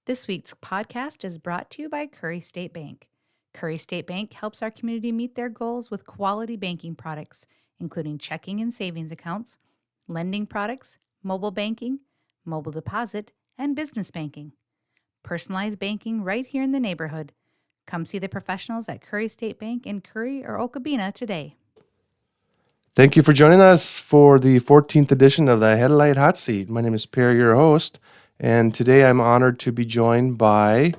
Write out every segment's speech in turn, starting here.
This week's podcast is brought to you by Curry State Bank. Curry State Bank helps our community meet their goals with quality banking products, including checking and savings accounts, lending products, mobile banking, mobile deposit, and business banking. Personalized banking right here in the neighborhood. Come see the professionals at Curry State Bank in Curry or Okabena today. Thank you for joining us for the 14th edition of the Headlight Hot Seat. My name is Prairie, your host, and today I'm honored to be joined by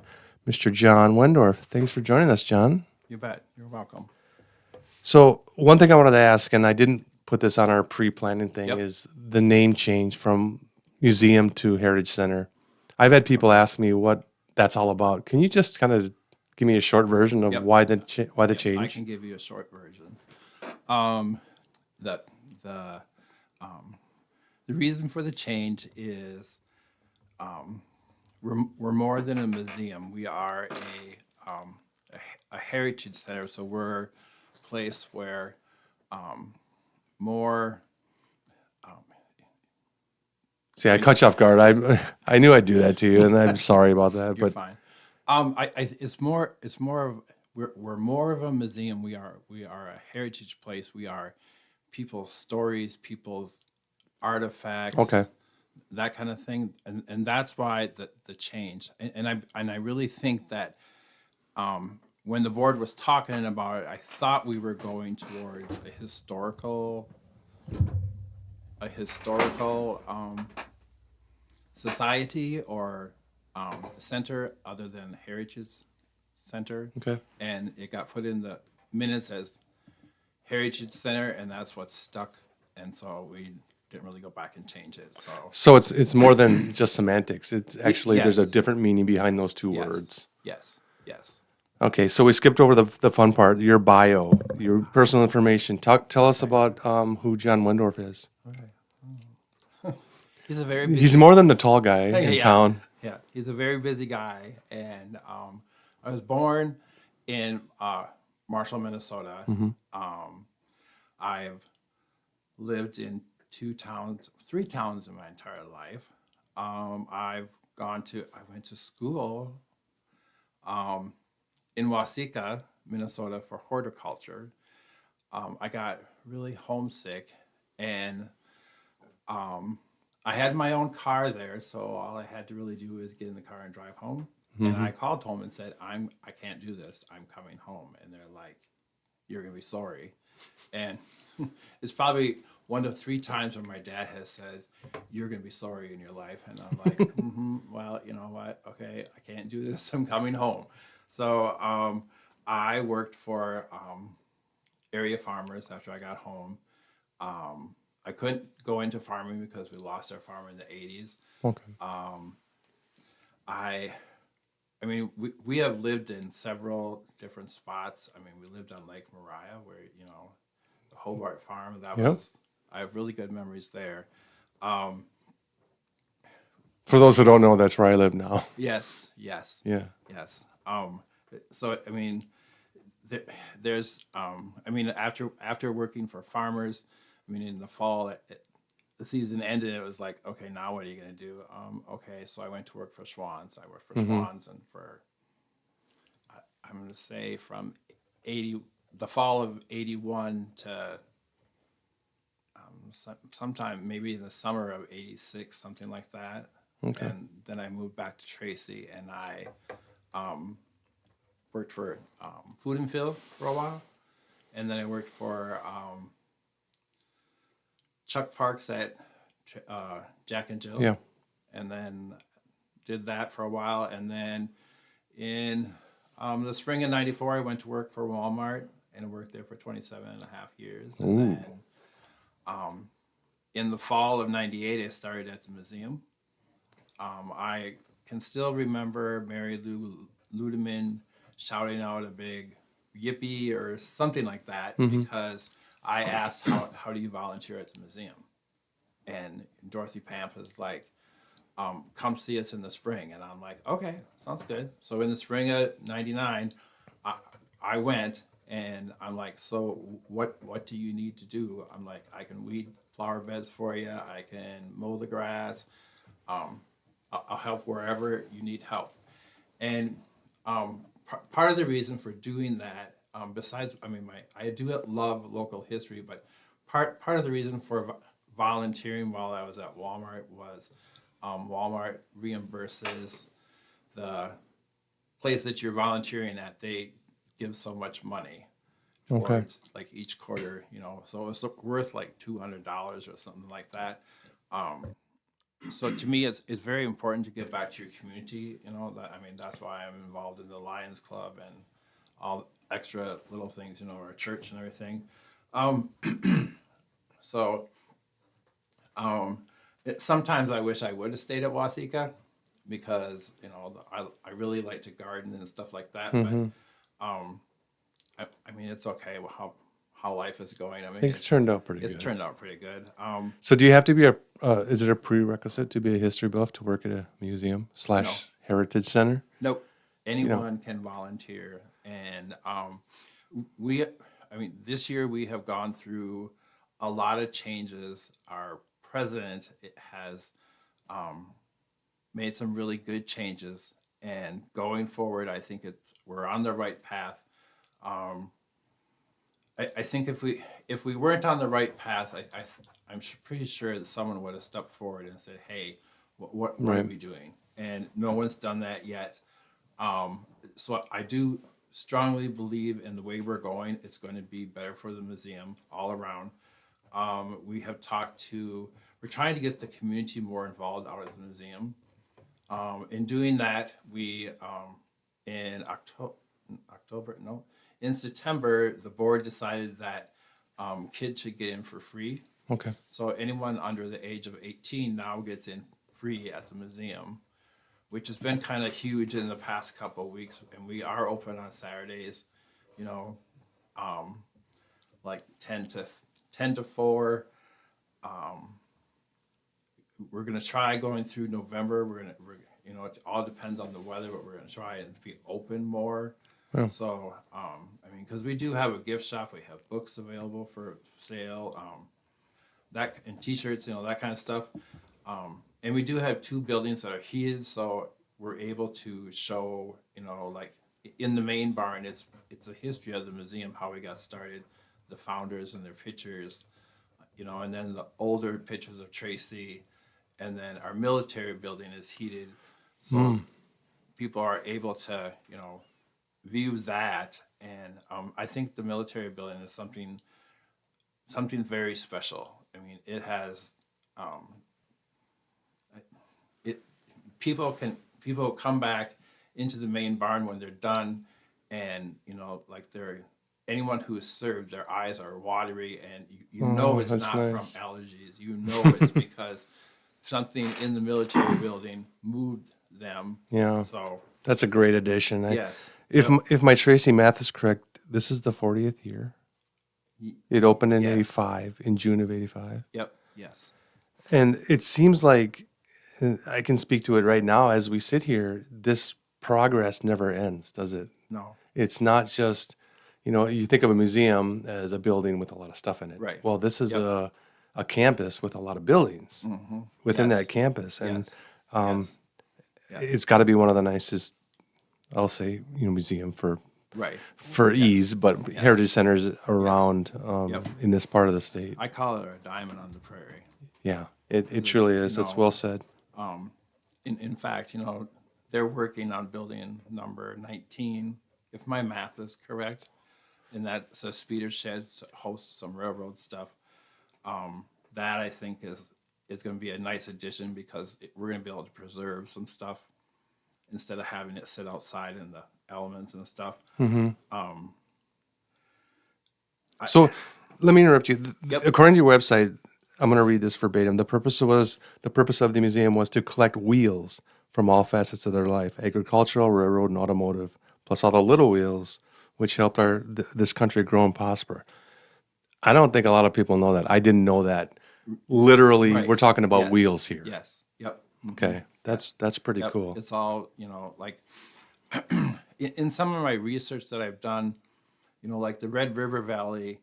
Mr. Jon Wendorff. Thanks for joining us, John. You bet. You're welcome. So one thing I wanted to ask, and I didn't put this on our pre-planning thing, Yep. is the name change from museum to Heritage Center. I've had people ask me what that's all about. Can you just kind of give me a short version of Yep. why the I change? can give you a short version. The reason for the change is we're more than a museum. We are a heritage center. So we're a place where more. See, I cut you off guard. I knew I'd do that to you, and I'm sorry about that. You're But fine. It's more of we're more of a museum. We are a heritage place. We are people's stories, people's artifacts, Okay. that kind of thing, and that's why the change. And I really think that when the board was talking about it, I thought we were going towards a historical society or center other than heritage center. Okay. And it got put in the minutes as heritage center, and that's what stuck. And so we didn't really go back and change it. So it's more than just semantics. It's actually there's a yes. different meaning behind those two Yes. words. Yes. Okay, so we skipped over the fun part, your bio, your personal information. Tell us about who Jon Wendorff is. He's a very busy He's more than the tall guy in yeah. town. Yeah, he's a very busy guy, and I was born in Marshall, Minnesota. I've lived in three towns in my entire life. I went to school in Waseca, Minnesota, for horticulture. I got really homesick, and I had my own car there, so all I had to really do was get in the car and drive home. And I called home and said, I can't do this. I'm coming home. And they're like, you're going to be sorry. And it's probably one of 3 times when my dad has said, you're going to be sorry in your life. And I'm like, well, you know what? Okay, I can't do this. I'm coming home. So I worked for area farmers after I got home. I couldn't go into farming because we lost our farm in the 80s. Okay. I mean, we have lived in several different spots. I mean, we lived on Lake Mariah, where the Hobart Farm. I have really good memories there. For those who don't know, that's where I live now. Yes. Yeah. Yes. So I mean, there's I mean, after working for farmers, I mean, in the fall, the season ended. It was like, okay, now what are you going to do? Okay, so I went to work for Schwann's. I worked for Schwann's, and I'm going to say from the fall of '81 to sometime maybe in the summer of '86, something like that. Okay. And then I moved back to Tracy, and I worked for Food and Fill for a while, and then I worked for Chuck Parks at Jack and Jill. Yeah. And then did that for a while. And then in the spring of '94, I went to work for Walmart and worked there for 27 and a half years. And then in the fall of '98, I started at the museum. I can still remember Mary Lou Ludeman shouting out a big yippee or something like that because I asked, how do you volunteer at the museum? And Dorothy Pamp was like, come see us in the spring. And I'm like, okay, sounds good. So in the spring of '99, I went, and I'm like, so what do you need to do? I'm like, I can weed flower beds for you. I can mow the grass. I'll help wherever you need help. And part of the reason for doing that, besides, I mean, I do love local history, but part of the reason for volunteering while I was at Walmart was Walmart reimburses the place that you're volunteering at. They give so much money Okay. towards like each quarter, so it's worth like $200 or something like that. So to me, it's very important to give back to your community. That, I mean, that's why I'm involved in the Lions Club and all extra little things, our church and everything. Um, so sometimes I wish I would have stayed at Wasika because I really like to garden and stuff like that. But Mm-hmm. I mean, it's okay how life is going. I mean, Things turned out pretty it's good. turned out pretty good. So do you have to be is it a prerequisite to be a history buff to work at a museum No. / heritage center? Nope. Anyone can volunteer. And we, I mean, this year we have gone through a lot of changes. Our president has made some really good changes. And going forward, I think we're on the right path. I think if we weren't on the right path, I'm pretty sure that someone would have stepped forward and said, "Hey, what are Right. we doing?" And no one's done that yet. So I do strongly believe in the way we're going. It's going to be better for the museum all around. We're trying to get the community more involved out at the museum. In doing that, we in in September, the board decided that kids should get in for free. Okay. So anyone under the age of 18 now gets in free at the museum, which has been kind of huge in the past couple of weeks. And we are open on Saturdays, you know, like 10 to 4. We're gonna try going through November. It all depends on the weather, but we're gonna try and be open more. Yeah. So, I mean, because we do have a gift shop, we have books available for sale, and T-shirts, that kind of stuff. And we do have 2 buildings that are heated, so we're able to show, like in the main barn, it's a history of the museum, how we got started, the founders and their pictures, and then the older pictures of Tracy, and then our military building is heated, so people are able to, view that. And I think the military building is something very special. I mean, it has it people come back into the main barn when they're done, and like anyone who has served, their eyes are watery, and Oh, it's that's not from nice. allergies. It's because something in the military building moved them. Yeah. So That's a great addition. yes, If my Tracy math is correct, this is the 40th year. It opened in yes. 85, in June of 85. Yep, yes, And it seems like, and I can speak to it right now as we sit here, this progress never ends, does it? no, It's not just, you think of a museum as a building with a lot of stuff in it. right. Well, this is Yep. a campus with a lot of buildings within Yes. that campus. And Yes, yes, it's got to be one of the nicest, I'll say, museum for right. ease, but Yes. heritage centers around Yep. in this part of the state. I call it a diamond on the prairie. Yeah, it It's, truly is. That's well said. In fact, they're working on building number 19, if my math is correct, and that's a speeder shed to host some railroad stuff. That I think is going to be a nice addition because we're going to be able to preserve some stuff instead of having it sit outside in the elements and stuff. So let me interrupt you. Yep. According to your website, I'm going to read this verbatim. The purpose of the museum was to collect wheels from all facets of their life: agricultural, railroad, and automotive, plus all the little wheels which helped this country grow and prosper. I don't think a lot of people know that. I didn't know that. Literally, Right. we're talking about Yes. wheels here. Yes. Yep. Okay, that's pretty Yep. cool. It's all, like in some of my research that I've done, like the Red River Valley,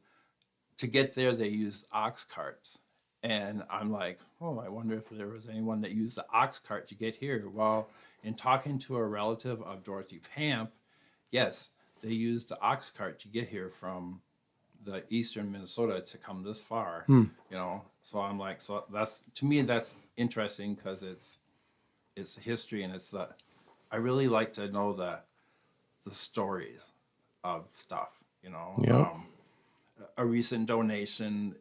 to get there, they used ox carts. And I'm like, oh, I wonder if there was anyone that used the ox cart to get here. Well, in talking to a relative of Dorothy Pamp, yes, they used the ox cart to get here from the eastern Minnesota to come this far. You know, so I'm like, so that's, to me, that's interesting because it's history, and it's the, I really like to know the stories of stuff. You know, Yep. a recent donation,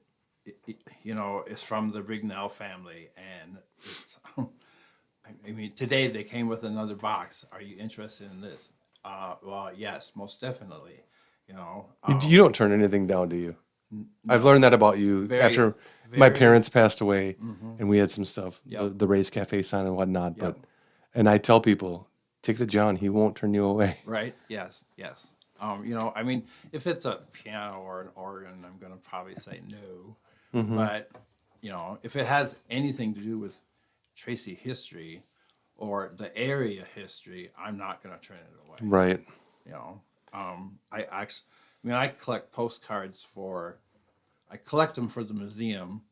you know, is from the Rignell family, and it's, I mean, today they came with another box. Are you interested in this? Well, yes, most definitely. You know, You don't turn anything down, do you? I've no, learned that about you very, after my very. parents passed away, Mhm. and we had some stuff, Yep. the Race Cafe sign and whatnot. Yep. And I tell people, take it to John. He won't turn you away. Right. Yes. Yes. You know, I mean, if it's a piano or an organ, I'm going to probably say no. But, you know, if it has anything to do with Tracy history or the area history, I'm not going to turn it away. Right. You know, I mean, I collect postcards I collect them for the museum,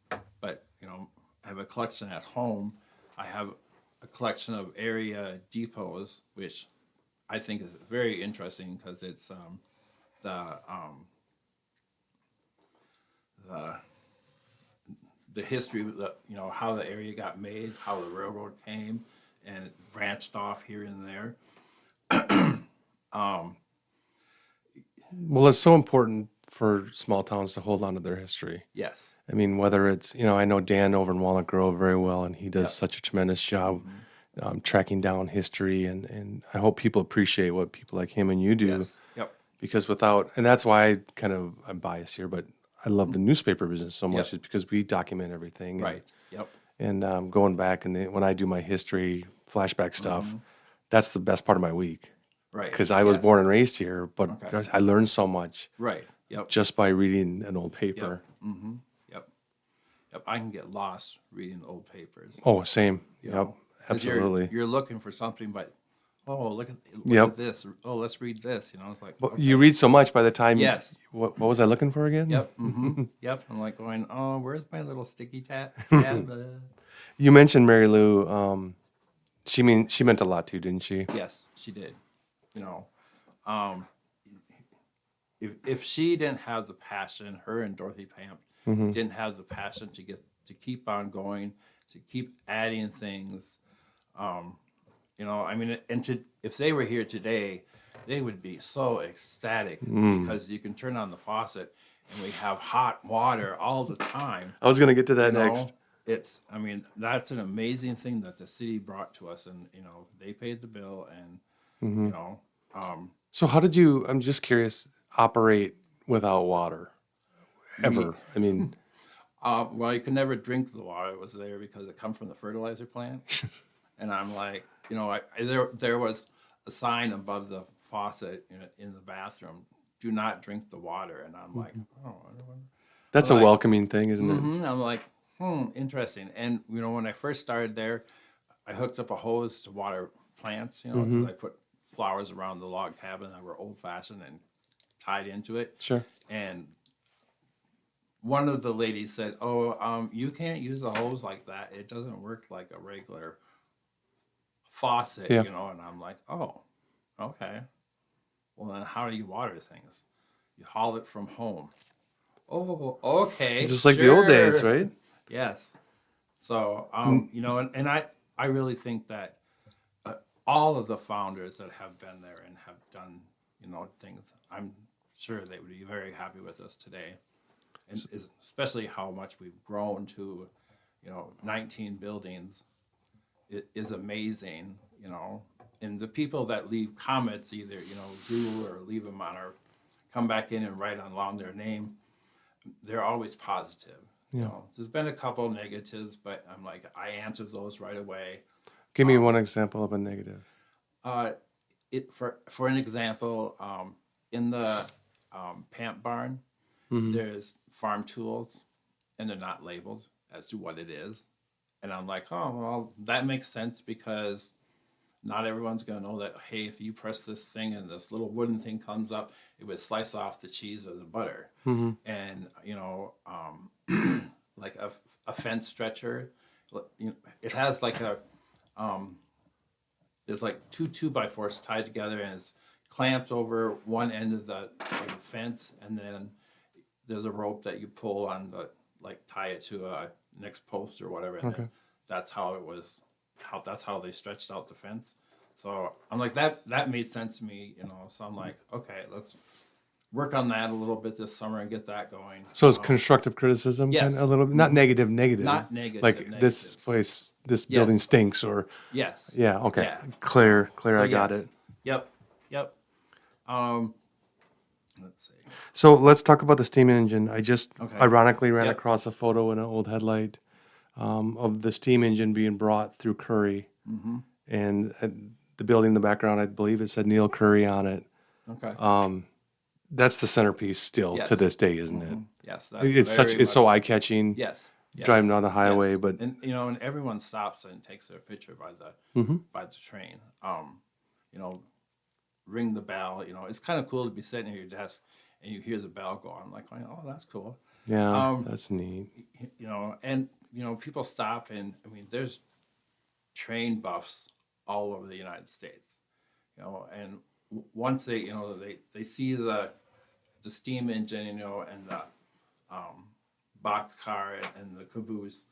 but, you know, I have a collection at home. I have a collection of area depots, which I think is very interesting because it's the um, the the history of the, you know, how the area got made, how the railroad came and it branched off here and there. Well, it's so important for small towns to hold on to their history. Yes. I mean, whether it's, I know Dan over in Walnut Grove very well, and he does Yep. such a tremendous job Mm-hmm. tracking down history. And I hope people appreciate what people like him and you do. Yes. Yep. Because and that's why I'm biased here, but I love the newspaper business so much, Yep. is because we document everything. Right. Yep. And going back, and when I do my history flashback stuff, Mm-hmm. that's the best part of my week. Right. Because I was Yes. born and raised here, but Okay. I learned so much Right. Yep. just by reading an old Yep. paper. Mm-hmm. Yep. Yep. I can get lost reading old papers. Oh, same. You Yep, know, 'cause absolutely. You're looking for something, but look Yep. at this. Oh, let's read this. You know, it's like, Well, okay. you read so much by the time. Yes. What was I looking for again? Yep. Mm-hmm. Yep. I'm like going, oh, where's my little sticky tab? You mentioned Mary Lou. She meant a lot to you, didn't she? Yes, she did. You know, um, if she didn't have the passion, her and Dorothy Pamp didn't have the passion to keep on going, to keep adding things. You know, I mean, if they were here today, they would be so ecstatic because you can turn on the faucet and we have hot water all the time. I was going to get to that You know, next. I mean, that's an amazing thing that the city brought to us, and you know, they paid the bill, and you know, So how did you? I'm just curious. Operate without water ever? I mean, well, you could never drink the water. It was there because it come from the fertilizer plant, and I'm like, you know, there was a sign above the faucet in the bathroom, "Do not drink the water," and I'm like, oh, I don't know. that's I'm a like, welcoming thing, isn't it? I'm like, interesting. And you know, when I first started there, I hooked up a hose to water plants, you know, because I put flowers around the log cabin that were old fashioned and tied into it. Sure. And one of the ladies said, "Oh, you can't use a hose like that. It doesn't work like a regular faucet, Yeah. you know." And I'm like, "Oh, okay. Well, then how do you water things? You haul it from home." Oh, okay. Just like the old days, sure. right? Yes. So, you know, and I really think that all of the founders that have been there and have done, you know, things, I'm sure they would be very happy with us today. And especially how much we've grown to, you know, 19 buildings is amazing, you know. And the people that leave comments, either, you know, do or leave them on our, come back in and write along their name, they're always positive. You know, there's been a couple negatives, but I'm like, I answered those right away. Give me one example of a negative. For an example, in the Pamp barn, there's farm tools, and they're not labeled as to what it is. And I'm like, oh, well, that makes sense because not everyone's going to know that, hey, if you press this thing and this little wooden thing comes up, it would slice off the cheese or the butter. And, you know, like a fence stretcher, you know, it has like a, there's like two 2x4s tied together, and it's clamped over one end of the fence, and then there's a rope that you pull on the tie it to a next post or whatever, and then that's how it was. That's how they stretched out the fence. So I'm like that made sense to me, So I'm like, okay, let's work on that a little bit this summer and get that going. So it's constructive criticism, Yes. kind of a little bit, not negative, Not negative, Like negative. this place, this building stinks, or Yes. yeah, okay, Yeah. clear, So I got yes. it. Yep. Um, let's see. So let's talk about the steam engine. I just ironically ran Yep. across a photo in an old Headlight of the steam engine being brought through Curry, and the building in the background, I believe it said Neil Curry on it. Okay. That's the centerpiece still to this day, isn't it? Yes. That's It's so eye catching. Yes. Driving down the highway, but and and everyone stops and takes their picture by the train. Ring the bell. It's kind of cool to be sitting at your desk and you hear the bell go on. Like, oh, that's cool. yeah, that's neat. And people stop, and I mean, there's train buffs all over the United States. And once they they see the steam engine, and the boxcar and the caboose,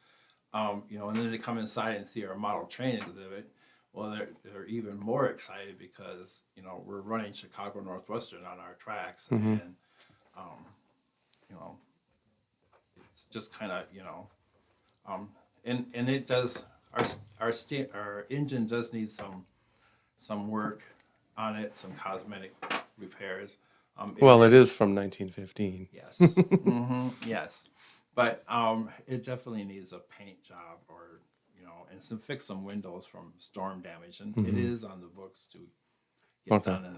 and then they come inside and see our model train exhibit. Well, they're even more excited because we're running Chicago Northwestern on our tracks, and it's just kind of and it does our engine does need some work on it, some cosmetic repairs. It is from 1915. Yes. Yes. But it definitely needs a paint job, or and fix some windows from storm damage, and it is on the books to get done in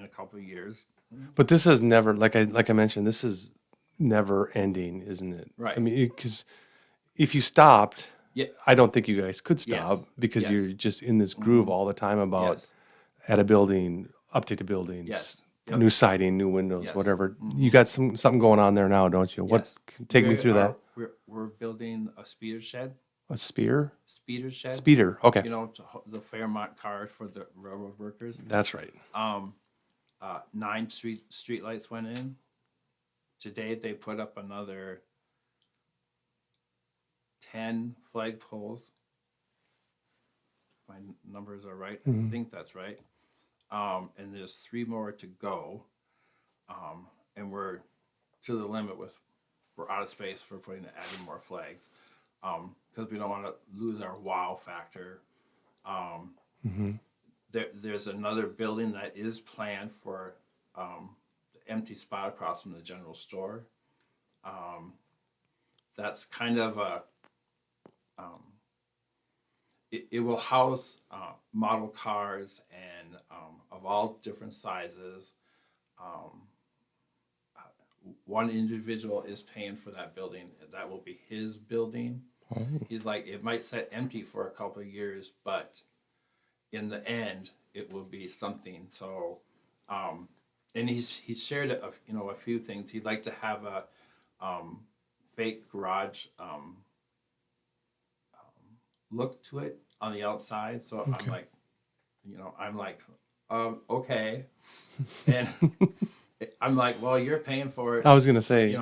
a couple of years. But this is never, like I mentioned, this is never ending, isn't it? Right. I mean, because if you stopped, Yeah. I don't think you guys could stop Yes. because Yes. you're just in this groove all the time about Yes. at a building, update the buildings, Yes. new siding, new windows, Yes. whatever. You got something going on there now, don't you? What? Yes. Take me through that. We're building a speeder shed. A speeder? Speeder shed. Speeder. Okay, The Fairmont cars for the railroad workers. that's right. 9 street lights went in. Today they put up another 10 flagpoles. My numbers are right. I think that's right. And there's 3 more to go. And we're to the limit we're out of space for adding more flags. Because we don't want to lose our wow factor. There's another building that is planned for the empty spot across from the general store. That's kind of it will house model cars and of all different sizes. One individual is paying for that building. That will be his building. He's like, it might sit empty for a couple of years, but in the end, it will be something. So, and he's shared a few things. He'd like to have a fake garage look to it on the outside. So I'm like, okay, and I'm like, well, you're paying for it. I was gonna say,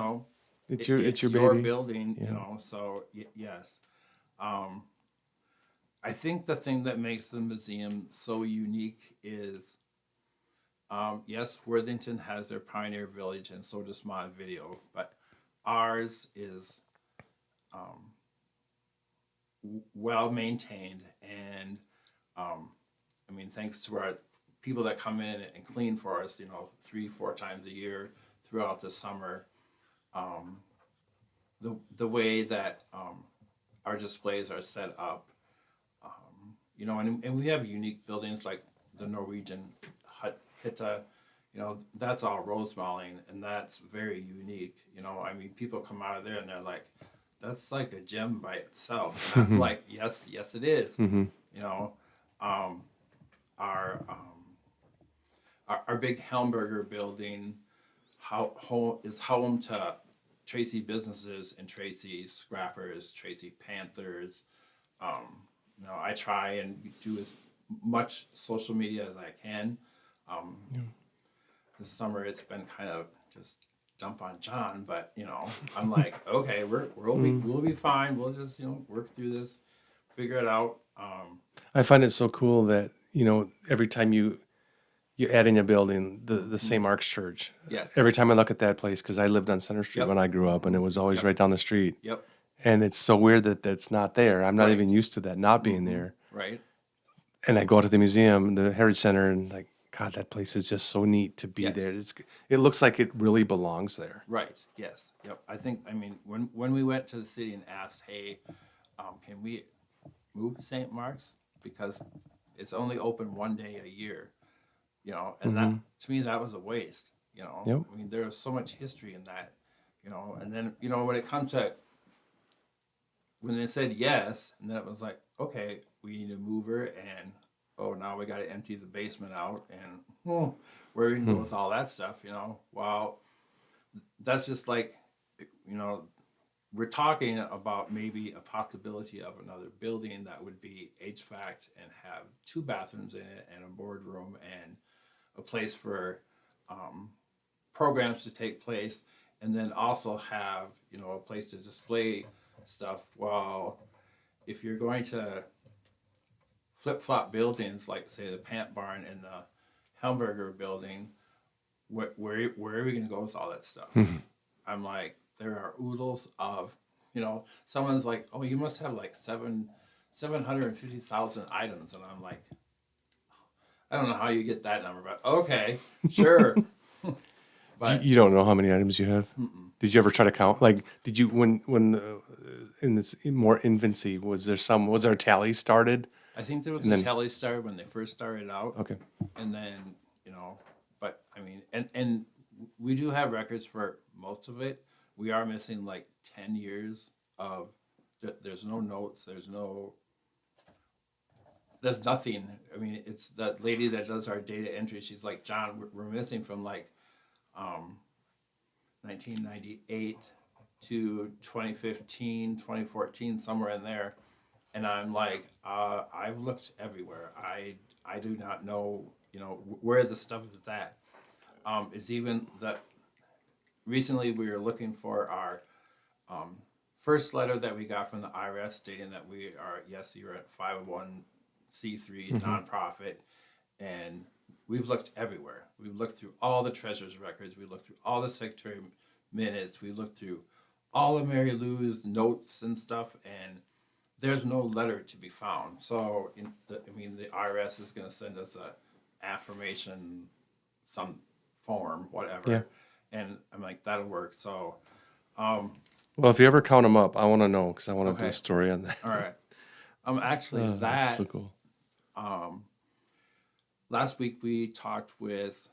It's your your baby. building, so yes. I think the thing that makes the museum so unique is, yes, Worthington has their Pioneer Village, and so does Montevideo, but ours is well maintained, and I mean, thanks to our people that come in and clean for us, 3-4 times a year throughout the summer. The way that our displays are set up, and we have unique buildings like the Norwegian hut Hitta, that's all rose modeling, and that's very unique. I mean, people come out of there and they're like, that's like a gem by itself. And I'm like, yes, it is. Our big Helmberger building is home to Tracy businesses and Tracy scrappers, Tracy Panthers. I try and do much social media as I can. Um, this summer it's been kind of just dump on John, but I'm like, okay, we'll be fine. We'll just work through this, figure it out. I find it so cool that, every time you're adding a building, the St. Mark's Church. Yes. Every time I look at that place, because I lived on Center Street Yep. when I grew up, and it was always Yep. right down the street. Yep. And it's so weird that that's not there. I'm not Right. even used to that not being there. Right. And I go out to the museum, the Heritage Center, and like, God, that place is just so neat to be Yes. there. It looks like it really belongs there. Right. Yes. Yep. I mean, when we went to the city and asked, hey, can we move St. Mark's because it's only open one day a year, and that to me that was a waste. Yep. I mean, there was so much history in that, and then when it comes to when they said yes, and then it was like, okay, we need a mover, and now we got to empty the basement out, and where are we gonna go with all that stuff, Well, that's just like, we're talking about maybe a possibility of another building that would be HVAC'd and have 2 bathrooms in it and a boardroom and a place for programs to take place, and then also have a place to display stuff. Well, if you're going to flip-flop buildings like say the Pant Barn and the Hamburger building, where are we going to go with all that stuff? I'm like, there are oodles of, someone's like, oh, you must have like 750,000 items, and I'm like, I don't know how you get that number, but okay, sure. But You don't know how many items you have? Did you ever try to count? Like, did you in this more infancy, was there a tally started? I think there was And a then- tally started when they first started out. Okay. And then, but I mean, and we do have records for most of it. We are missing like 10 years of, there's no notes, there's nothing. I mean, it's that lady that does our data entry. She's like, John, we're missing from like 1998 to 2015, 2014, somewhere in there. And I'm like, I've looked everywhere. I do not know, where the stuff is at. It's even that recently we were looking for our first letter that we got from the IRS stating that we are, yes, you're a 501c3 nonprofit. And we've looked everywhere. We've looked through all the treasurer's records. We looked through all the secretary minutes. We looked through all of Mary Lou's notes and stuff, and there's no letter to be found. So, the IRS is going to send us a affirmation, some form, whatever. Yeah. And I'm like, that'll work. So, Well, if you ever count them up, I want to know, because I want to do Okay. a story on that. all right. Actually, That's that so cool. last week we talked with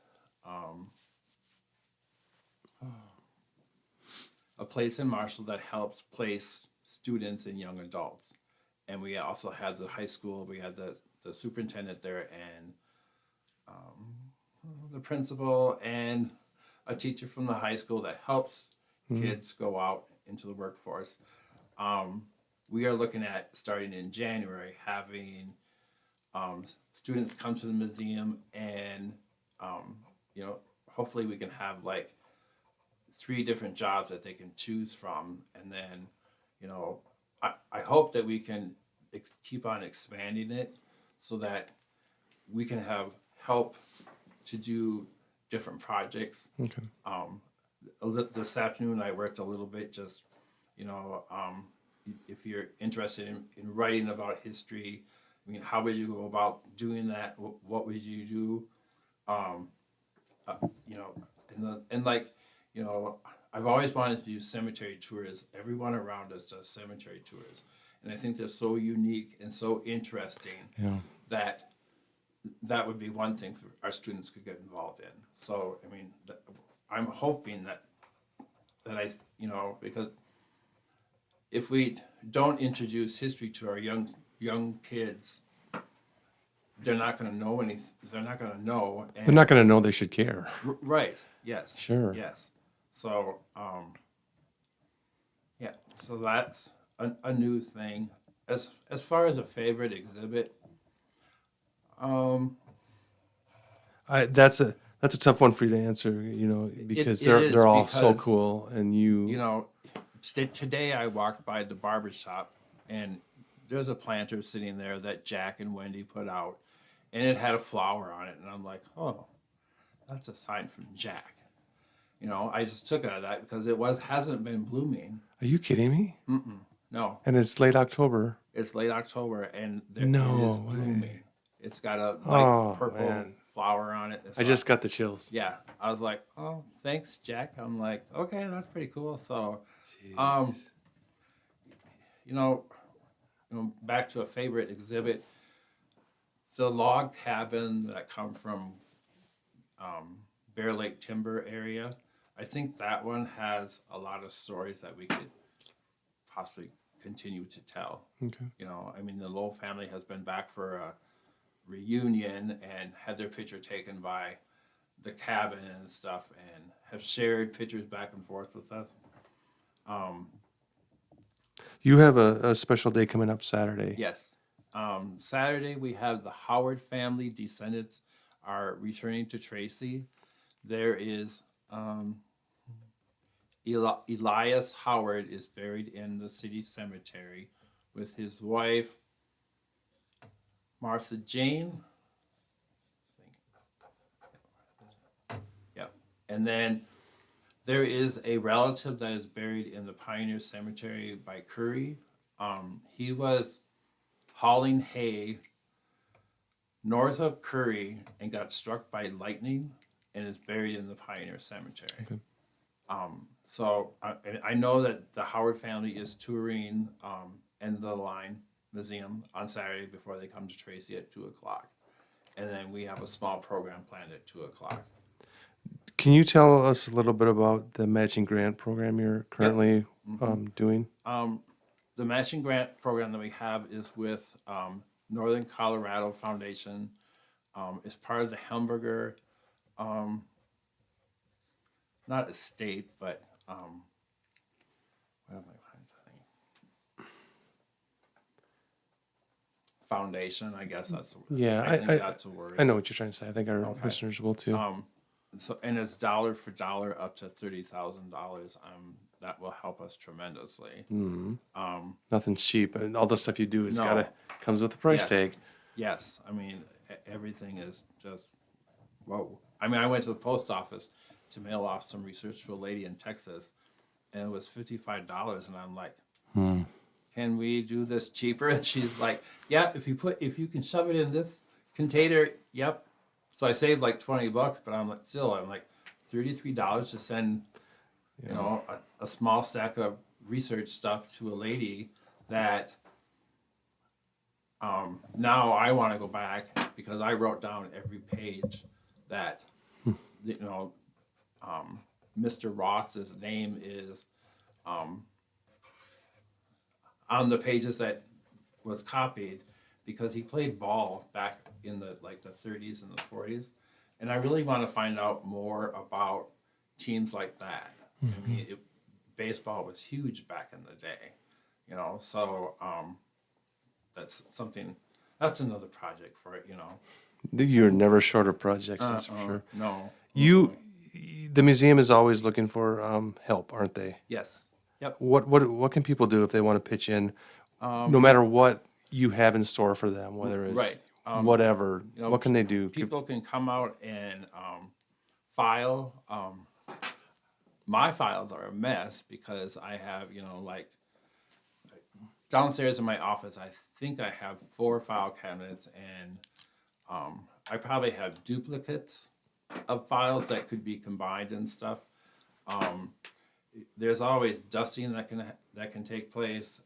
a place in Marshall that helps place students and young adults. And we also had the high school, we had the superintendent there, and the principal and a teacher from the high school that helps kids go out into the workforce. We are looking at starting in January, having students come to the museum, and hopefully we can have like 3 different jobs that they can choose from, and then I hope that we can keep on expanding it so that we can have help to do different projects. Okay. This afternoon I worked a little bit, just if you're interested in writing about history, how would you go about doing that? What would you do? I've always wanted to do cemetery tours. Everyone around us does cemetery tours, and I think they're so unique and so interesting Yeah. that would be one thing for our students could get involved in. So I'm hoping that because if we don't introduce history to our young kids, they're not going to know anything. They're not going to know. And They're not going to know they should care. Right. Yes. Sure. Yes. So, yeah. So that's a new thing. As far as a favorite exhibit, Um, That's a tough one for you to answer, because it is they're all so because, cool, and you know, today I walked by the barber shop and there's a planter sitting there that Jack and Wendy put out, and it had a flower on it, and I'm like, oh, that's a sign from Jack. I just took it at that because it hasn't been blooming. Are you kidding me? No, And it's late October. it's late October and it is No way. blooming. It's got a light Oh purple man, flower on it. I just got the chills. Yeah, I was like, oh, thanks, Jack. I'm like, okay, that's pretty cool. So, um, Jeez. you know, back to a favorite exhibit, the log cabin that come from Bear Lake Timber area. I think that one has a lot of stories that we could possibly continue to tell. Okay. I mean, the Lowell family has been back for a reunion and had their picture taken by the cabin and stuff, and have shared pictures back and forth with us. Um, You have a special day coming up Saturday. yes. Saturday, we have the Howard family descendants are returning to Tracy. There is Elias Howard is buried in the city cemetery with his wife, Martha Jane. Yep. And then there is a relative that is buried in the Pioneer Cemetery by Curry. He was hauling hay north of Curry and got struck by lightning and is buried in the Pioneer Cemetery. Okay. So I know that the Howard family is touring End of the Line Museum on Saturday before they come to Tracy at 2:00. And then we have a small program planned at 2:00. Can you tell us a little bit about the matching grant program you're currently doing? The matching grant program that we have is with Northern Colorado Foundation. It's part of the Hamburger, not estate, but what am I trying to think? Foundation, I guess that's the word. Yeah, I think that's a word. I know what you're trying to say. I think our listeners will too. So, and it's dollar for dollar up to $30,000. That will help us tremendously. Nothing's cheap, and all the stuff you do No. comes with a price Yes. tag. Yes, I mean everything is just whoa. I mean, I went to the post office to mail off some research to a lady in Texas, and it was $55, and I'm like, can we do this cheaper? And she's like, yeah, if you can shove it in this container, yep. So I saved like $20, but I'm like $33 to send, a small stack of research stuff to a lady that now I want to go back because I wrote down every page that Mr. Ross's name is on the pages that was copied because he played ball back in the 30s and the 40s, and I really want to find out more about teams like that. I mean, baseball was huge back in the day, so that's something. That's another project for it. You're never short of projects, that's for sure. No. The museum is always looking for help, aren't they? Yes. Yep. What can people do if they want to pitch in, no matter what you have in store for them, whether it's Right. whatever? What can they do? People can come out and file. My files are a mess because I have, downstairs in my office, I think I have 4 file cabinets, and I probably have duplicates of files that could be combined and stuff. There's always dusting that can take place.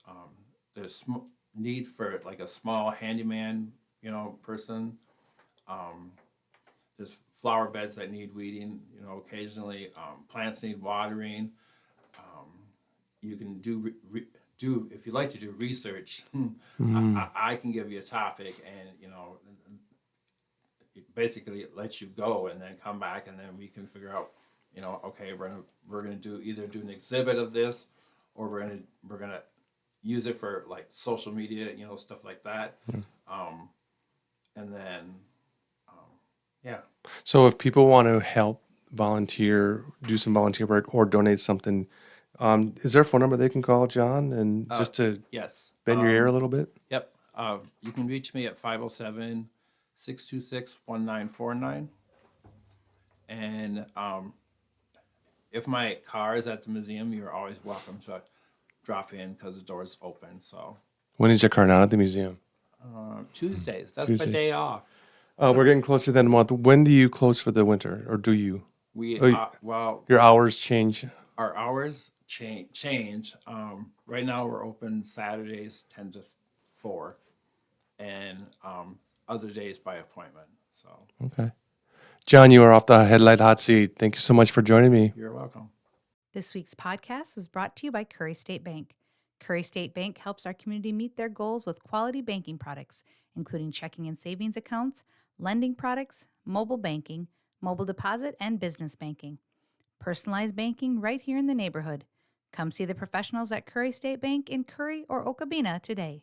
There's need for like a small handyman, person. There's flower beds that need weeding, occasionally. Plants need watering. You can do if you like to do research. I can give you a topic, and basically it lets you go and then come back, and then we can figure out, okay, we're gonna either do an exhibit of this, or we're gonna use it for like social media, stuff like that. and then, yeah. So if people want to help volunteer, do some volunteer work, or donate something, is there a phone number they can call, John? And just to Yes. bend your ear a little bit? Yep. You can reach me at 507-626-1949. And if my car is at the museum, you're always welcome to drop in because the door's open. So When is your car not at the museum? Tuesdays, that's my Tuesdays. day off. We're getting closer to the end of the month. When do you close for the winter, or do you? We Oh, your hours change. our hours change. Right now we're open Saturdays 10 to 4, and other days by appointment. So Okay. John, you are off the Headlight Hot Seat. Thank you so much for joining me. you're welcome. This week's podcast was brought to you by Curry State Bank. Curry State Bank helps our community meet their goals with quality banking products, including checking and savings accounts, lending products, mobile banking, mobile deposit, and business banking. Personalized banking right here in the neighborhood. Come see the professionals at Curry State Bank in Curry or Okabena today.